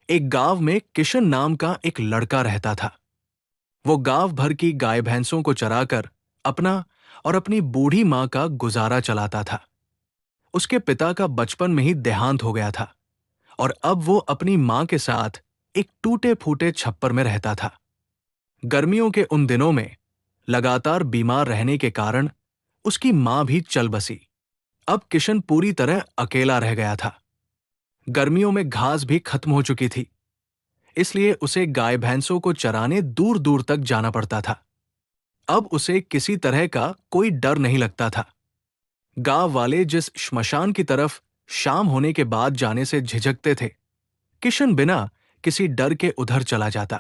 एक गांव में किशन नाम का एक लड़का रहता था। वो गांव भर की गाय भैंसों को चराकर अपना और अपनी बूढ़ी मां का गुजारा चलाता था। उसके पिता का बचपन में ही देहांत हो गया था और अब वो अपनी मां के साथ एक टूटे फूटे छप्पर में रहता था। गर्मियों के उन दिनों में लगातार बीमार रहने के कारण उसकी मां भी चल बसी। अब किशन पूरी तरह अकेला रह गया था। गर्मियों में घास भी खत्म हो चुकी थी, इसलिए उसे गाय भैंसों को चराने दूर दूर तक जाना पड़ता था। अब उसे किसी तरह का कोई डर नहीं लगता था। गांव वाले जिस श्मशान की तरफ शाम होने के बाद जाने से झिझकते थे, किशन बिना किसी डर के उधर चला जाता।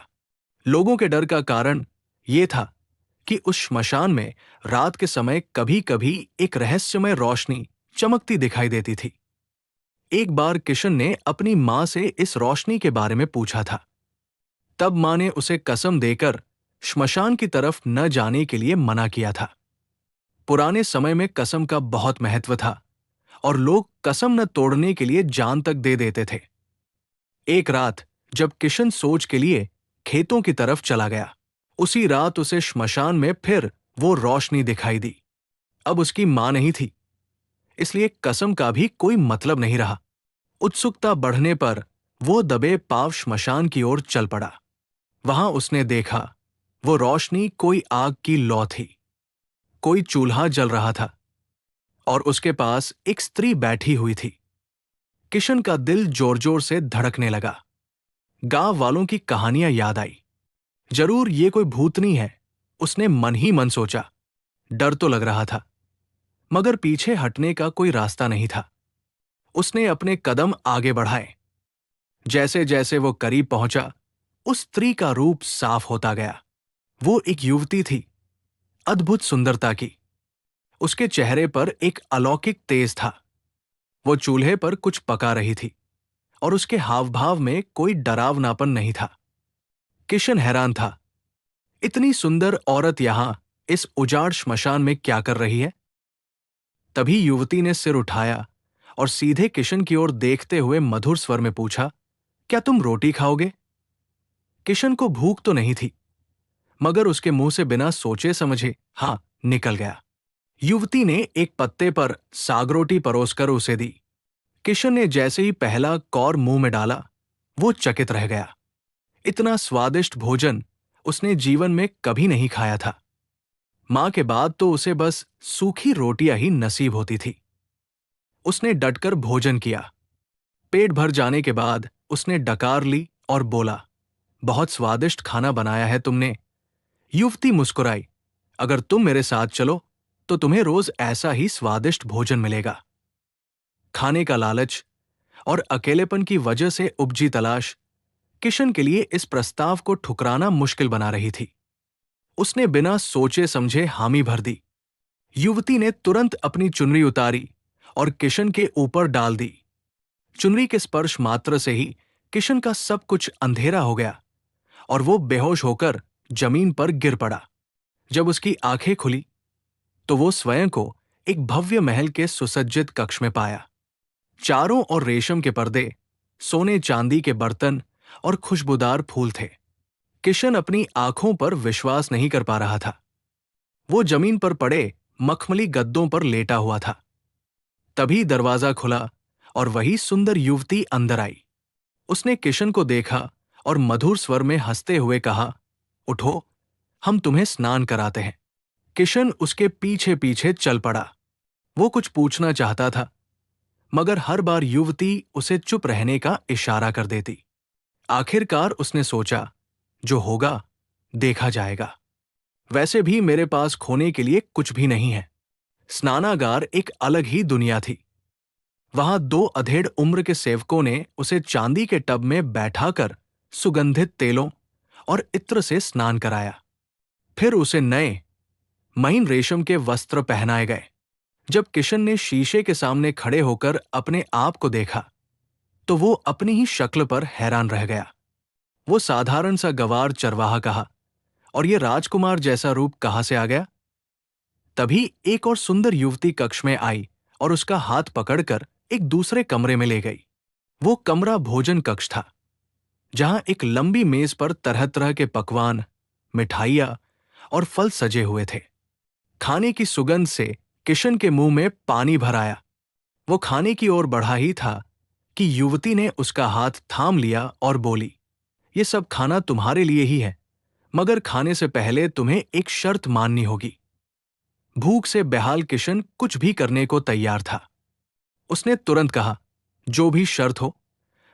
लोगों के डर का कारण यह था कि उस श्मशान में रात के समय कभी कभी एक रहस्यमय रोशनी चमकती दिखाई देती थी। एक बार किशन ने अपनी मां से इस रोशनी के बारे में पूछा था। तब मां ने उसे कसम देकर श्मशान की तरफ न जाने के लिए मना किया था। पुराने समय में कसम का बहुत महत्व था और लोग कसम न तोड़ने के लिए जान तक दे देते थे। एक रात जब किशन सोच के लिए खेतों की तरफ चला गया, उसी रात उसे श्मशान में फिर वो रोशनी दिखाई दी। अब उसकी मां नहीं थी, इसलिए कसम का भी कोई मतलब नहीं रहा। उत्सुकता बढ़ने पर वो दबे पांव श्मशान की ओर चल पड़ा। वहां उसने देखा, वो रोशनी कोई आग की लौ थी। कोई चूल्हा जल रहा था और उसके पास एक स्त्री बैठी हुई थी। किशन का दिल जोर जोर से धड़कने लगा। गांव वालों की कहानियां याद आई। जरूर ये कोई भूतनी है, उसने मन ही मन सोचा। डर तो लग रहा था, मगर पीछे हटने का कोई रास्ता नहीं था। उसने अपने कदम आगे बढ़ाए। जैसे जैसे वो करीब पहुंचा, उस स्त्री का रूप साफ होता गया। वो एक युवती थी, अद्भुत सुंदरता की। उसके चेहरे पर एक अलौकिक तेज था। वो चूल्हे पर कुछ पका रही थी और उसके हाव भाव में कोई डरावनापन नहीं था। किशन हैरान था, इतनी सुंदर औरत यहां इस उजाड़ श्मशान में क्या कर रही है? तभी युवती ने सिर उठाया और सीधे किशन की ओर देखते हुए मधुर स्वर में पूछा, क्या तुम रोटी खाओगे? किशन को भूख तो नहीं थी, मगर उसके मुंह से बिना सोचे समझे हां निकल गया। युवती ने एक पत्ते पर सागरोटी परोसकर उसे दी। किशन ने जैसे ही पहला कौर मुंह में डाला, वो चकित रह गया। इतना स्वादिष्ट भोजन उसने जीवन में कभी नहीं खाया था। मां के बाद तो उसे बस सूखी रोटियां ही नसीब होती थी। उसने डटकर भोजन किया। पेट भर जाने के बाद उसने डकार ली और बोला, बहुत स्वादिष्ट खाना बनाया है तुमने। युवती मुस्कुराई, अगर तुम मेरे साथ चलो तो तुम्हें रोज ऐसा ही स्वादिष्ट भोजन मिलेगा। खाने का लालच और अकेलेपन की वजह से उपजी तलाश किशन के लिए इस प्रस्ताव को ठुकराना मुश्किल बना रही थी। उसने बिना सोचे समझे हामी भर दी। युवती ने तुरंत अपनी चुनरी उतारी और किशन के ऊपर डाल दी। चुनरी के स्पर्श मात्र से ही किशन का सब कुछ अंधेरा हो गया और वो बेहोश होकर जमीन पर गिर पड़ा। जब उसकी आंखें खुली तो वो स्वयं को एक भव्य महल के सुसज्जित कक्ष में पाया। चारों ओर रेशम के पर्दे, सोने चांदी के बर्तन और खुशबूदार फूल थे। किशन अपनी आंखों पर विश्वास नहीं कर पा रहा था। वो जमीन पर पड़े मखमली गद्दों पर लेटा हुआ था। तभी दरवाजा खुला और वही सुंदर युवती अंदर आई। उसने किशन को देखा और मधुर स्वर में हंसते हुए कहा, उठो, हम तुम्हें स्नान कराते हैं। किशन उसके पीछे पीछे चल पड़ा। वो कुछ पूछना चाहता था, मगर हर बार युवती उसे चुप रहने का इशारा कर देती। आखिरकार उसने सोचा, जो होगा देखा जाएगा। वैसे भी मेरे पास खोने के लिए कुछ भी नहीं है। स्नानागार एक अलग ही दुनिया थी। वहां दो अधेड़ उम्र के सेवकों ने उसे चांदी के टब में बैठाकर सुगंधित तेलों और इत्र से स्नान कराया। फिर उसे नए महीन रेशम के वस्त्र पहनाए गए। जब किशन ने शीशे के सामने खड़े होकर अपने आप को देखा तो वो अपनी ही शक्ल पर हैरान रह गया। वो साधारण सा गवार चरवाहा कहा, और ये राजकुमार जैसा रूप कहां से आ गया? तभी एक और सुंदर युवती कक्ष में आई और उसका हाथ पकड़कर एक दूसरे कमरे में ले गई। वो कमरा भोजन कक्ष था। जहां एक लंबी मेज पर तरह तरह के पकवान, मिठाइयाँ और फल सजे हुए थे। खाने की सुगंध से किशन के मुंह में पानी भर आया। वो खाने की ओर बढ़ा ही था कि युवती ने उसका हाथ थाम लिया और बोली, ये सब खाना तुम्हारे लिए ही है, मगर खाने से पहले तुम्हें एक शर्त माननी होगी। भूख से बेहाल किशन कुछ भी करने को तैयार था। उसने तुरंत कहा, जो भी शर्त हो,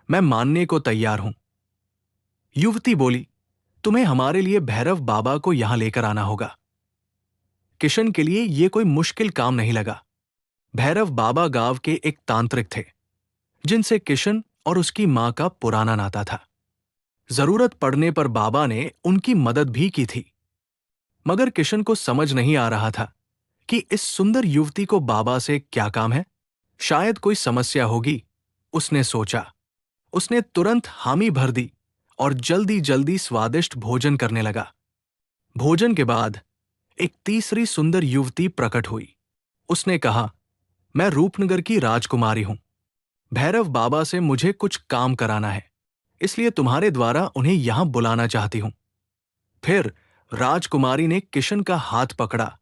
मैं मानने को तैयार हूं। युवती बोली, तुम्हें हमारे लिए भैरव बाबा को यहां लेकर आना होगा। किशन के लिए यह कोई मुश्किल काम नहीं लगा। भैरव बाबा गांव के एक तांत्रिक थे, जिनसे किशन और उसकी मां का पुराना नाता था। जरूरत पड़ने पर बाबा ने उनकी मदद भी की थी। मगर किशन को समझ नहीं आ रहा था कि इस सुंदर युवती को बाबा से क्या काम है। शायद कोई समस्या होगी, उसने सोचा। उसने तुरंत हामी भर दी और जल्दी जल्दी स्वादिष्ट भोजन करने लगा। भोजन के बाद एक तीसरी सुंदर युवती प्रकट हुई। उसने कहा, मैं रूपनगर की राजकुमारी हूं। भैरव बाबा से मुझे कुछ काम कराना है, इसलिए तुम्हारे द्वारा उन्हें यहां बुलाना चाहती हूं। फिर राजकुमारी ने किशन का हाथ पकड़ा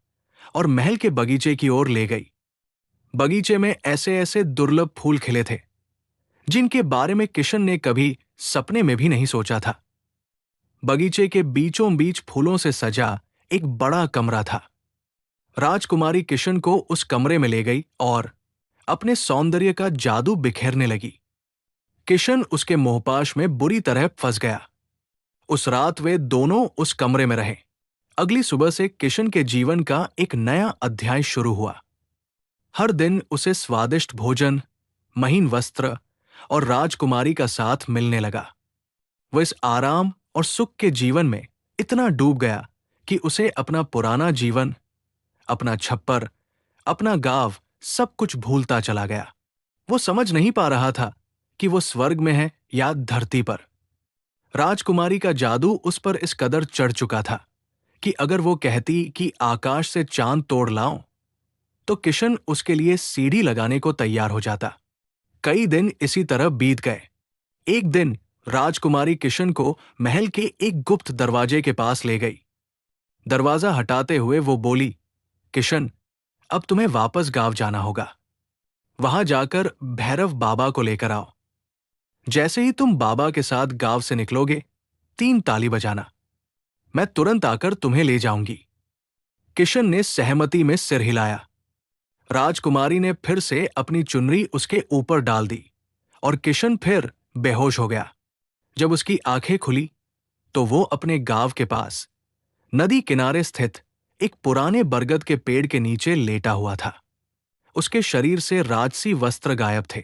और महल के बगीचे की ओर ले गई। बगीचे में ऐसे ऐसे दुर्लभ फूल खिले थे, जिनके बारे में किशन ने कभी सपने में भी नहीं सोचा था। बगीचे के बीचों बीच फूलों से सजा एक बड़ा कमरा था। राजकुमारी किशन को उस कमरे में ले गई और अपने सौंदर्य का जादू बिखेरने लगी। किशन उसके मोहपाश में बुरी तरह फंस गया। उस रात वे दोनों उस कमरे में रहे। अगली सुबह से किशन के जीवन का एक नया अध्याय शुरू हुआ। हर दिन उसे स्वादिष्ट भोजन, महीन वस्त्र और राजकुमारी का साथ मिलने लगा। वह इस आराम और सुख के जीवन में इतना डूब गया कि उसे अपना पुराना जीवन, अपना छप्पर, अपना गांव सब कुछ भूलता चला गया। वो समझ नहीं पा रहा था कि वो स्वर्ग में है या धरती पर। राजकुमारी का जादू उस पर इस कदर चढ़ चुका था कि अगर वो कहती कि आकाश से चांद तोड़ लाऊं, तो किशन उसके लिए सीढ़ी लगाने को तैयार हो जाता। कई दिन इसी तरह बीत गए। एक दिन राजकुमारी किशन को महल के एक गुप्त दरवाजे के पास ले गई। दरवाजा हटाते हुए वो बोली, किशन, अब तुम्हें वापस गांव जाना होगा। वहां जाकर भैरव बाबा को लेकर आओ। जैसे ही तुम बाबा के साथ गांव से निकलोगे, 3 ताली बजाना। मैं तुरंत आकर तुम्हें ले जाऊंगी। किशन ने सहमति में सिर हिलाया। राजकुमारी ने फिर से अपनी चुनरी उसके ऊपर डाल दी और किशन फिर बेहोश हो गया। जब उसकी आंखें खुली तो वो अपने गांव के पास नदी किनारे स्थित एक पुराने बरगद के पेड़ के नीचे लेटा हुआ था। उसके शरीर से राजसी वस्त्र गायब थे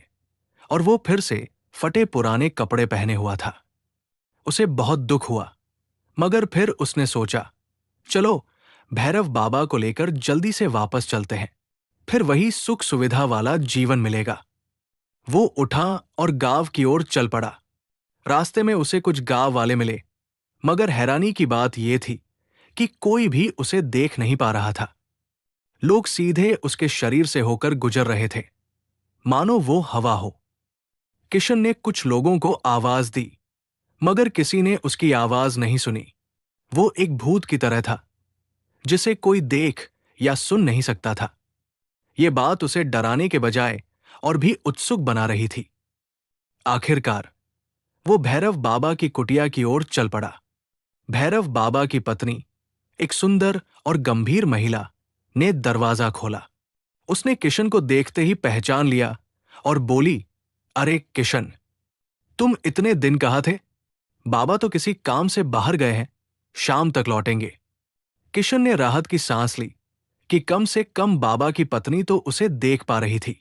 और वो फिर से फटे पुराने कपड़े पहने हुआ था। उसे बहुत दुख हुआ, मगर फिर उसने सोचा, चलो भैरव बाबा को लेकर जल्दी से वापस चलते हैं, फिर वही सुख सुविधा वाला जीवन मिलेगा। वो उठा और गांव की ओर चल पड़ा। रास्ते में उसे कुछ गांव वाले मिले, मगर हैरानी की बात यह थी कि कोई भी उसे देख नहीं पा रहा था। लोग सीधे उसके शरीर से होकर गुजर रहे थे, मानो वो हवा हो। किशन ने कुछ लोगों को आवाज दी, मगर किसी ने उसकी आवाज नहीं सुनी। वो एक भूत की तरह था, जिसे कोई देख या सुन नहीं सकता था। ये बात उसे डराने के बजाय और भी उत्सुक बना रही थी। आखिरकार वो भैरव बाबा की कुटिया की ओर चल पड़ा। भैरव बाबा की पत्नी, एक सुंदर और गंभीर महिला, ने दरवाजा खोला। उसने किशन को देखते ही पहचान लिया और बोली, अरे किशन, तुम इतने दिन कहाँ थे? बाबा तो किसी काम से बाहर गए हैं, शाम तक लौटेंगे। किशन ने राहत की सांस ली कि कम से कम बाबा की पत्नी तो उसे देख पा रही थी।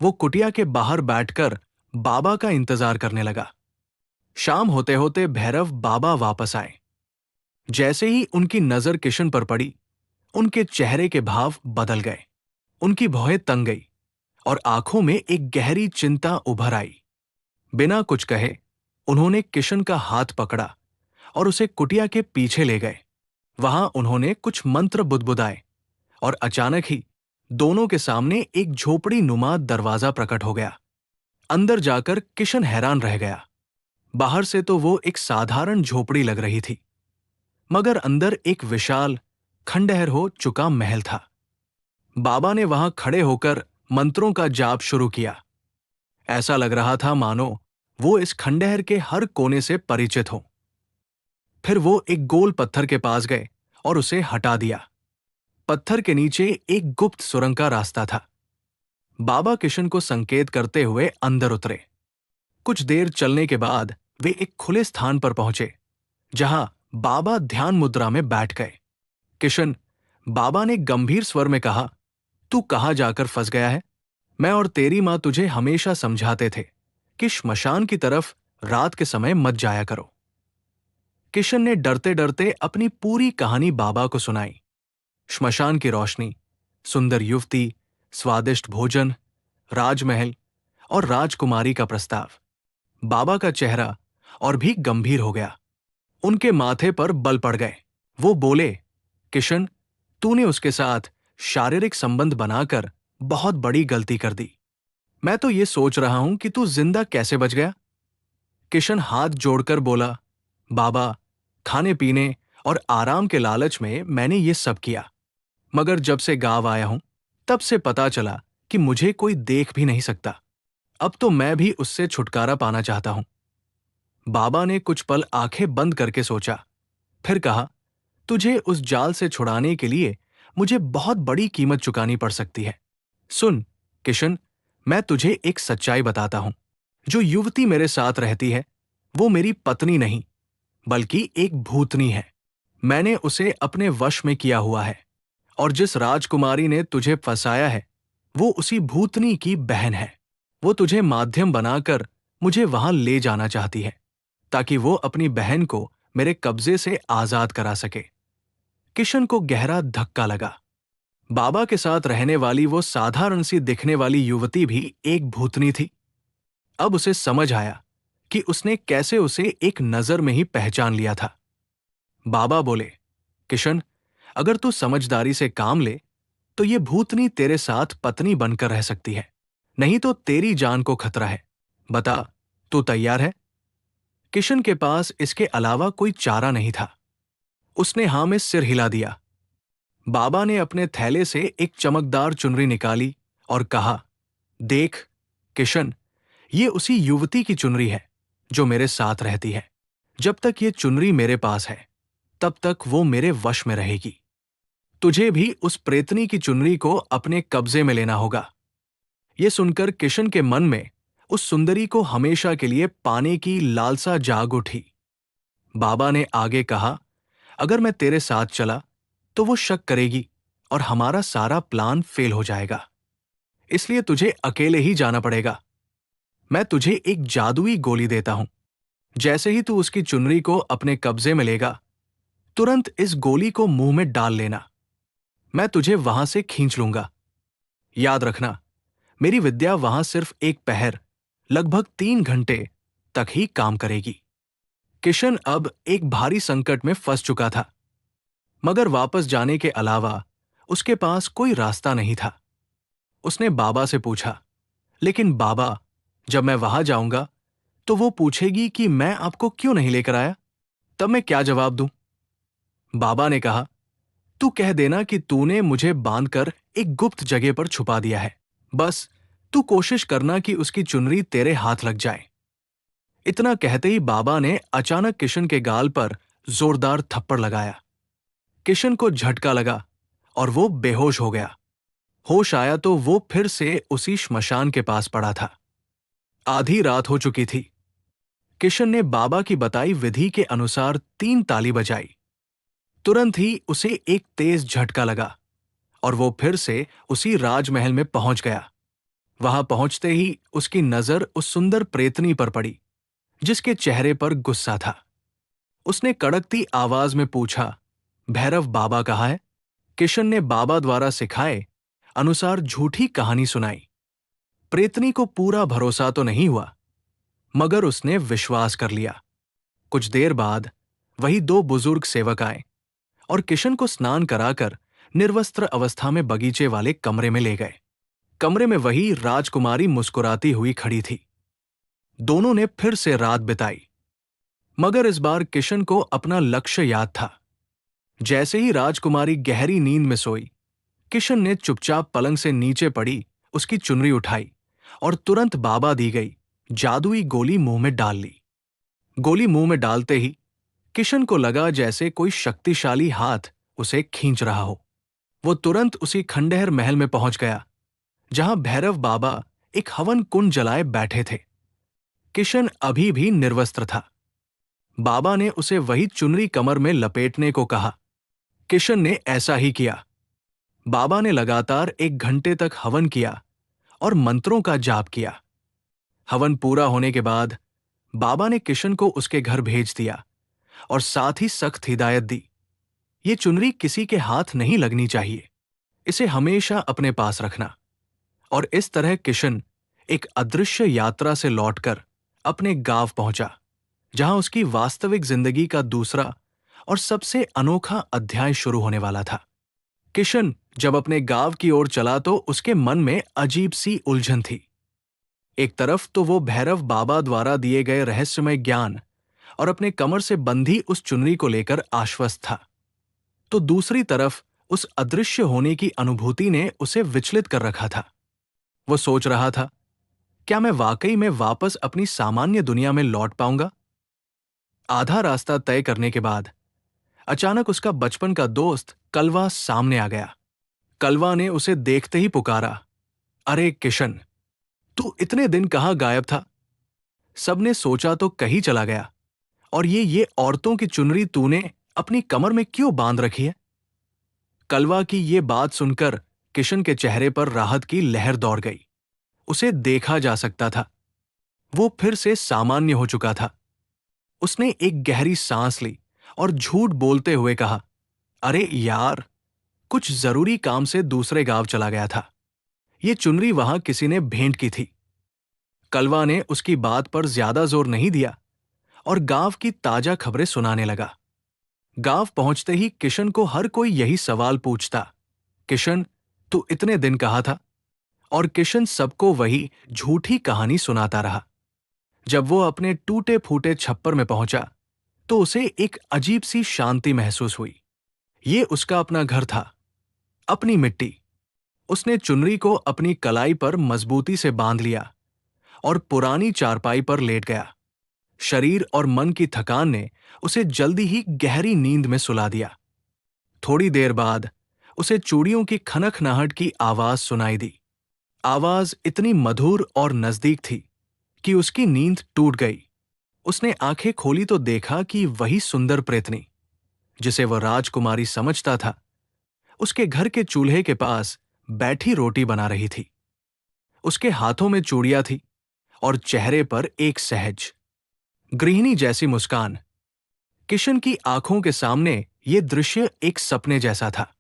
वो कुटिया के बाहर बैठकर बाबा का इंतजार करने लगा। शाम होते होते भैरव बाबा वापस आए। जैसे ही उनकी नजर किशन पर पड़ी, उनके चेहरे के भाव बदल गए। उनकी भौहें तंग गई और आंखों में एक गहरी चिंता उभर आई। बिना कुछ कहे उन्होंने किशन का हाथ पकड़ा और उसे कुटिया के पीछे ले गए। वहां उन्होंने कुछ मंत्र बुदबुदाए और अचानक ही दोनों के सामने एक झोपड़ी नुमा दरवाजा प्रकट हो गया। अंदर जाकर किशन हैरान रह गया। बाहर से तो वो एक साधारण झोपड़ी लग रही थी, मगर अंदर एक विशाल, खंडहर हो चुका महल था। बाबा ने वहां खड़े होकर मंत्रों का जाप शुरू किया। ऐसा लग रहा था मानो वो इस खंडहर के हर कोने से परिचित हो। फिर वो एक गोल पत्थर के पास गए और उसे हटा दिया। पत्थर के नीचे एक गुप्त सुरंग का रास्ता था। बाबा किशन को संकेत करते हुए अंदर उतरे। कुछ देर चलने के बाद वे एक खुले स्थान पर पहुंचे, जहां बाबा ध्यान मुद्रा में बैठ गए। किशन, बाबा ने गंभीर स्वर में कहा, तू कहां जाकर फंस गया है? मैं और तेरी मां तुझे हमेशा समझाते थे कि श्मशान की तरफ रात के समय मत जाया करो। किशन ने डरते डरते अपनी पूरी कहानी बाबा को सुनाई। श्मशान की रोशनी, सुंदर युवती, स्वादिष्ट भोजन, राजमहल और राजकुमारी का प्रस्ताव। बाबा का चेहरा और भी गंभीर हो गया। उनके माथे पर बल पड़ गए। वो बोले, किशन, तूने उसके साथ शारीरिक संबंध बनाकर बहुत बड़ी गलती कर दी। मैं तो ये सोच रहा हूं कि तू जिंदा कैसे बच गया। किशन हाथ जोड़कर बोला, बाबा, खाने पीने और आराम के लालच में मैंने ये सब किया, मगर जब से गांव आया हूं तब से पता चला कि मुझे कोई देख भी नहीं सकता। अब तो मैं भी उससे छुटकारा पाना चाहता हूं। बाबा ने कुछ पल आंखें बंद करके सोचा, फिर कहा, तुझे उस जाल से छुड़ाने के लिए मुझे बहुत बड़ी कीमत चुकानी पड़ सकती है। सुन किशन, मैं तुझे एक सच्चाई बताता हूं। जो युवती मेरे साथ रहती है वो मेरी पत्नी नहीं, बल्कि एक भूतनी है। मैंने उसे अपने वश में किया हुआ है, और जिस राजकुमारी ने तुझे फंसाया है वो उसी भूतनी की बहन है। वो तुझे माध्यम बनाकर मुझे वहां ले जाना चाहती है, ताकि वो अपनी बहन को मेरे कब्जे से आजाद करा सके। किशन को गहरा धक्का लगा। बाबा के साथ रहने वाली वो साधारण सी दिखने वाली युवती भी एक भूतनी थी। अब उसे समझ आया कि उसने कैसे उसे एक नजर में ही पहचान लिया था। बाबा बोले, किशन, अगर तू समझदारी से काम ले तो ये भूतनी तेरे साथ पत्नी बनकर रह सकती है, नहीं तो तेरी जान को खतरा है। बता, तू तैयार है? किशन के पास इसके अलावा कोई चारा नहीं था। उसने हां में सिर हिला दिया। बाबा ने अपने थैले से एक चमकदार चुनरी निकाली और कहा, देख किशन, ये उसी युवती की चुनरी है जो मेरे साथ रहती है। जब तक ये चुनरी मेरे पास है तब तक वो मेरे वश में रहेगी। तुझे भी उस प्रेतनी की चुनरी को अपने कब्जे में लेना होगा। ये सुनकर किशन के मन में उस सुंदरी को हमेशा के लिए पाने की लालसा जाग उठी। बाबा ने आगे कहा, अगर मैं तेरे साथ चला तो वो शक करेगी और हमारा सारा प्लान फेल हो जाएगा। इसलिए तुझे अकेले ही जाना पड़ेगा। मैं तुझे एक जादुई गोली देता हूं। जैसे ही तू उसकी चुनरी को अपने कब्जे में लेगा, तुरंत इस गोली को मुंह में डाल लेना। मैं तुझे वहां से खींच लूंगा। याद रखना, मेरी विद्या वहां सिर्फ एक पहर, लगभग 3 घंटे तक ही काम करेगी। किशन अब एक भारी संकट में फंस चुका था, मगर वापस जाने के अलावा उसके पास कोई रास्ता नहीं था। उसने बाबा से पूछा, लेकिन बाबा, जब मैं वहां जाऊंगा तो वो पूछेगी कि मैं आपको क्यों नहीं लेकर आया, तब मैं क्या जवाब दूं? बाबा ने कहा, तू कह देना कि तूने मुझे बांधकर एक गुप्त जगह पर छुपा दिया है। बस तू कोशिश करना कि उसकी चुनरी तेरे हाथ लग जाए। इतना कहते ही बाबा ने अचानक किशन के गाल पर जोरदार थप्पड़ लगाया। किशन को झटका लगा और वो बेहोश हो गया। होश आया तो वो फिर से उसी श्मशान के पास पड़ा था। आधी रात हो चुकी थी। किशन ने बाबा की बताई विधि के अनुसार 3 ताली बजाई। तुरंत ही उसे एक तेज झटका लगा और वो फिर से उसी राजमहल में पहुंच गया। वहां पहुंचते ही उसकी नजर उस सुंदर प्रेतनी पर पड़ी, जिसके चेहरे पर गुस्सा था। उसने कड़कती आवाज में पूछा, भैरव बाबा कहाँ है? किशन ने बाबा द्वारा सिखाए अनुसार झूठी कहानी सुनाई। प्रेतनी को पूरा भरोसा तो नहीं हुआ, मगर उसने विश्वास कर लिया। कुछ देर बाद वही 2 बुजुर्ग सेवक आए और किशन को स्नान कराकर निर्वस्त्र अवस्था में बगीचे वाले कमरे में ले गए। कमरे में वही राजकुमारी मुस्कुराती हुई खड़ी थी। दोनों ने फिर से रात बिताई। मगर इस बार किशन को अपना लक्ष्य याद था। जैसे ही राजकुमारी गहरी नींद में सोई, किशन ने चुपचाप पलंग से नीचे पड़ी उसकी चुनरी उठाई और तुरंत बाबा दी गई जादुई गोली मुंह में डाल ली। गोली मुंह में डालते ही किशन को लगा जैसे कोई शक्तिशाली हाथ उसे खींच रहा हो। वो तुरंत उसी खंडहर महल में पहुंच गया जहां भैरव बाबा एक हवन कुंड जलाए बैठे थे। किशन अभी भी निर्वस्त्र था। बाबा ने उसे वही चुनरी कमर में लपेटने को कहा। किशन ने ऐसा ही किया। बाबा ने लगातार 1 घंटे तक हवन किया और मंत्रों का जाप किया। हवन पूरा होने के बाद बाबा ने किशन को उसके घर भेज दिया और साथ ही सख्त हिदायत दी, ये चुनरी किसी के हाथ नहीं लगनी चाहिए, इसे हमेशा अपने पास रखना। और इस तरह किशन एक अदृश्य यात्रा से लौटकर अपने गांव पहुंचा, जहां उसकी वास्तविक जिंदगी का दूसरा और सबसे अनोखा अध्याय शुरू होने वाला था। किशन जब अपने गांव की ओर चला तो उसके मन में अजीब सी उलझन थी। एक तरफ तो वो भैरव बाबा द्वारा दिए गए रहस्यमय ज्ञान और अपने कमर से बंधी उस चुनरी को लेकर आश्वस्त था, तो दूसरी तरफ उस अदृश्य होने की अनुभूति ने उसे विचलित कर रखा था। वो सोच रहा था, क्या मैं वाकई में वापस अपनी सामान्य दुनिया में लौट पाऊंगा? आधा रास्ता तय करने के बाद अचानक उसका बचपन का दोस्त कलवा सामने आ गया। कलवा ने उसे देखते ही पुकारा, अरे किशन, तू इतने दिन कहाँ गायब था? सबने सोचा तो कहीं चला गया। और ये औरतों की चुनरी तूने अपनी कमर में क्यों बांध रखी है? कलवा की ये बात सुनकर किशन के चेहरे पर राहत की लहर दौड़ गई। उसे देखा जा सकता था, वो फिर से सामान्य हो चुका था। उसने एक गहरी सांस ली और झूठ बोलते हुए कहा, अरे यार, कुछ जरूरी काम से दूसरे गांव चला गया था। ये चुनरी वहां किसी ने भेंट की थी। कलवा ने उसकी बात पर ज्यादा जोर नहीं दिया और गांव की ताजा खबरें सुनाने लगा। गांव पहुंचते ही किशन को हर कोई यही सवाल पूछता, किशन, तू इतने दिन कहाँ था? और किशन सबको वही झूठी कहानी सुनाता रहा। जब वो अपने टूटे फूटे छप्पर में पहुंचा तो उसे एक अजीब सी शांति महसूस हुई। ये उसका अपना घर था, अपनी मिट्टी। उसने चुनरी को अपनी कलाई पर मजबूती से बांध लिया और पुरानी चारपाई पर लेट गया। शरीर और मन की थकान ने उसे जल्दी ही गहरी नींद में सुला दिया। थोड़ी देर बाद उसे चूड़ियों की खनखनाहट की आवाज सुनाई दी। आवाज इतनी मधुर और नजदीक थी कि उसकी नींद टूट गई। उसने आंखें खोली तो देखा कि वही सुंदर प्रेतनी, जिसे वह राजकुमारी समझता था, उसके घर के चूल्हे के पास बैठी रोटी बना रही थी। उसके हाथों में चूड़ियां थी और चेहरे पर एक सहज, गृहिणी जैसी मुस्कान। किशन की आंखों के सामने ये दृश्य एक सपने जैसा था।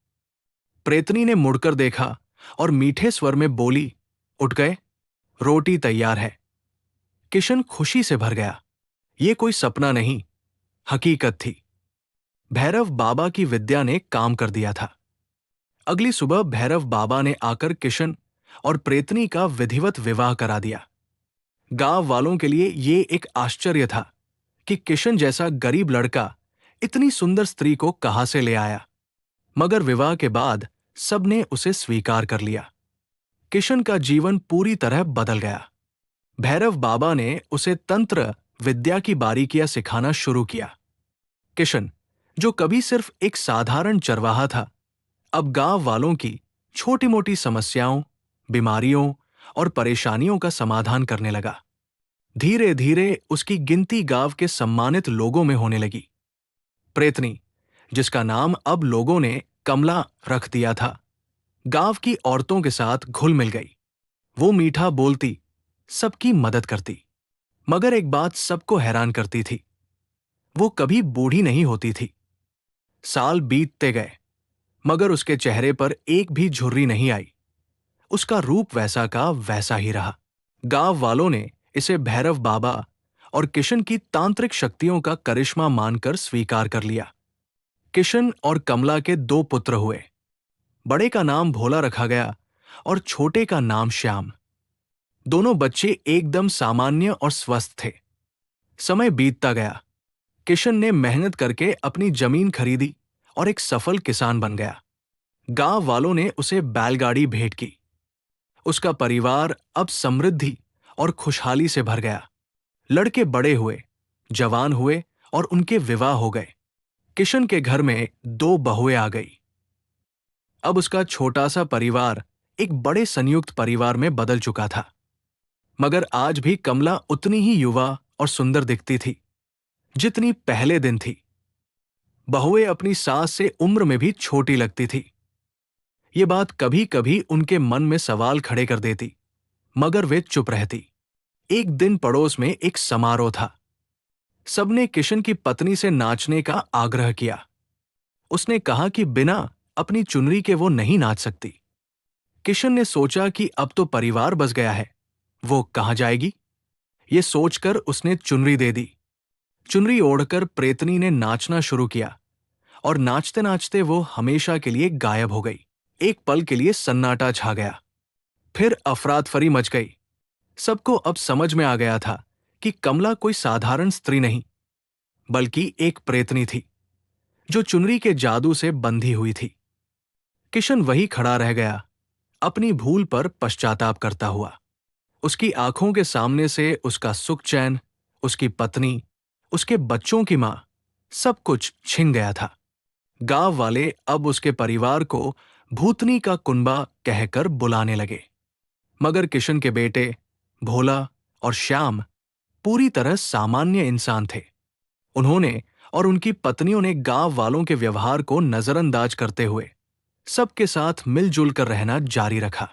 प्रेतनी ने मुड़कर देखा और मीठे स्वर में बोली, उठ गए, रोटी तैयार है। किशन खुशी से भर गया। ये कोई सपना नहीं, हकीकत थी। भैरव बाबा की विद्या ने काम कर दिया था। अगली सुबह भैरव बाबा ने आकर किशन और प्रेतनी का विधिवत विवाह करा दिया। गांव वालों के लिए ये एक आश्चर्य था कि किशन जैसा गरीब लड़का इतनी सुंदर स्त्री को कहां से ले आया, मगर विवाह के बाद सबने उसे स्वीकार कर लिया। किशन का जीवन पूरी तरह बदल गया। भैरव बाबा ने उसे तंत्र विद्या की बारीकियां सिखाना शुरू किया। किशन, जो कभी सिर्फ एक साधारण चरवाहा था, अब गांव वालों की छोटी-मोटी समस्याओं, बीमारियों और परेशानियों का समाधान करने लगा। धीरे धीरे उसकी गिनती गांव के सम्मानित लोगों में होने लगी। प्रेतनी, जिसका नाम अब लोगों ने कमला रख दिया था, गांव की औरतों के साथ घुल मिल गई। वो मीठा बोलती, सबकी मदद करती, मगर एक बात सबको हैरान करती थी, वो कभी बूढ़ी नहीं होती थी। साल बीतते गए, मगर उसके चेहरे पर एक भी झुर्री नहीं आई। उसका रूप वैसा का वैसा ही रहा। गांव वालों ने इसे भैरव बाबा और किशन की तांत्रिक शक्तियों का करिश्मा मानकर स्वीकार कर लिया। किशन और कमला के 2 पुत्र हुए। बड़े का नाम भोला रखा गया और छोटे का नाम श्याम। दोनों बच्चे एकदम सामान्य और स्वस्थ थे। समय बीतता गया। किशन ने मेहनत करके अपनी जमीन खरीदी और एक सफल किसान बन गया। गांव वालों ने उसे बैलगाड़ी भेंट की। उसका परिवार अब समृद्धि और खुशहाली से भर गया। लड़के बड़े हुए, जवान हुए और उनके विवाह हो गए। किशन के घर में 2 बहुएं आ गई। अब उसका छोटा सा परिवार एक बड़े संयुक्त परिवार में बदल चुका था। मगर आज भी कमला उतनी ही युवा और सुंदर दिखती थी जितनी पहले दिन थी। बहुएं अपनी सास से उम्र में भी छोटी लगती थी। ये बात कभी कभी उनके मन में सवाल खड़े कर देती, मगर वे चुप रहती। एक दिन पड़ोस में एक समारोह था। सबने किशन की पत्नी से नाचने का आग्रह किया। उसने कहा कि बिना अपनी चुनरी के वो नहीं नाच सकती। किशन ने सोचा कि अब तो परिवार बस गया है, वो कहां जाएगी। ये सोचकर उसने चुनरी दे दी। चुनरी ओढ़कर प्रेतनी ने नाचना शुरू किया और नाचते नाचते वो हमेशा के लिए गायब हो गई। एक पल के लिए सन्नाटा छा गया। फिर अफरातफरी मच गई। सबको अब समझ में आ गया था कि कमला कोई साधारण स्त्री नहीं, बल्कि एक प्रेतनी थी जो चुनरी के जादू से बंधी हुई थी। किशन वही खड़ा रह गया, अपनी भूल पर पश्चाताप करता हुआ। उसकी आंखों के सामने से उसका सुख चैन, उसकी पत्नी, उसके बच्चों की मां, सब कुछ छिन गया था। गांव वाले अब उसके परिवार को भूतनी का कुंबा कहकर बुलाने लगे। मगर किशन के बेटे भोला और श्याम पूरी तरह सामान्य इंसान थे। उन्होंने और उनकी पत्नियों ने गांव वालों के व्यवहार को नजरअंदाज करते हुए सबके साथ मिलजुल कर रहना जारी रखा।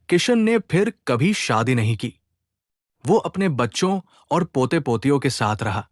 किशन ने फिर कभी शादी नहीं की। वो अपने बच्चों और पोते पोतियों के साथ रहा।